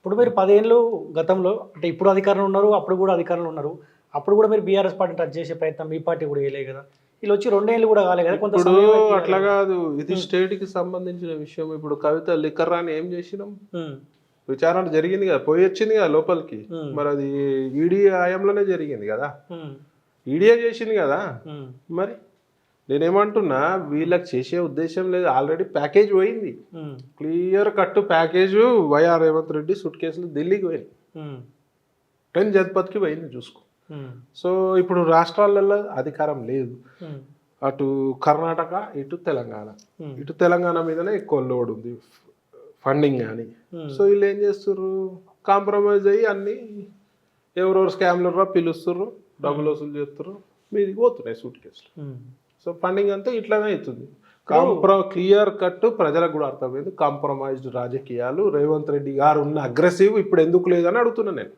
ఇప్పుడు మీరు 10 ఏళ్ళు గతంలో అంటే ఇప్పుడు అధికారంలో ఉన్నారు. అప్పుడు కూడా అధికారంలో ఉన్నారు. అప్పుడు కూడా మీరు బీఆర్ఎస్ పార్టీని టచ్ చేసే ప్రయత్నం మీ పార్టీ కూడా చేయలేదు కదా! ఈళ్ళొచ్చి 2 ఏళ్ళు కూడా కాలే కదా! కొంత ఇప్పుడు సమయం అయితే ఇయ్యాలి అట్లా కదా! కాదు. ఇది హ్మ్. స్టేట్‌కి సంబంధించిన విషయం. ఇప్పుడు కవిత లిక్కర్ రాని ఏం చేసినాం? హ్మ్. విచారణ జరిగింది కదా! పోయొచ్చింది కదా లోపలికి. హ్మ్. మరది ఈడీ హయాంలోనే జరిగింది కదా! హ్మ్. ఈడీయే చేసింది కదా! హ్మ్. మరి నేనేమంటున్నా వీళ్ళకి చేసే ఉద్దేశం లేదు. ఆల్రెడీ ప్యాకేజ్ పోయింది. హ్మ్. క్లియర్ కట్ ప్యాకేజు వైఆర్ రేవంత్ రెడ్డి సూట్ కేసులు ఢిల్లీకి పోయినాయి. హ్మ్. 10 జన్పథ్‌కి పోయింది చూసుకో. హ్మ్. సో, ఇప్పుడు రాష్ట్రాలలో అధికారం లేదు. హ్మ్. అటు కర్ణాటక, ఇటు తెలంగాణ. హ్మ్. ఇటు తెలంగాణ మీదనే ఎక్కువ లోడ్ ఉంది. ఫండింగ్ గాని. హ్మ్. సో, ఈళ్ళేం చేస్తుర్రు? కాంప్రమైజ్ అయ్యి అన్నీ ఎవరెవరు స్కామ్‌లర్రా పిలుస్తుర్రు, డబ్బులు వసూలు చేస్తుర్రు. మీదికి పోతున్నాయి సూట్ కేసులు. హ్మ్. సో, ఫండింగ్ అంతా ఇట్లానే అయితుంది. ఇప్పుడు క్లియర్ కట్ ప్రజలకు కూడా అర్థమైంది. కాంప్రమైజ్డ్ రాజకీయాలు రేవంత్ రెడ్డి గారు ఉన్న అగ్రెసివ్ ఇప్పుడు ఎందుకు లేదని అడుగుతున్నా నేను.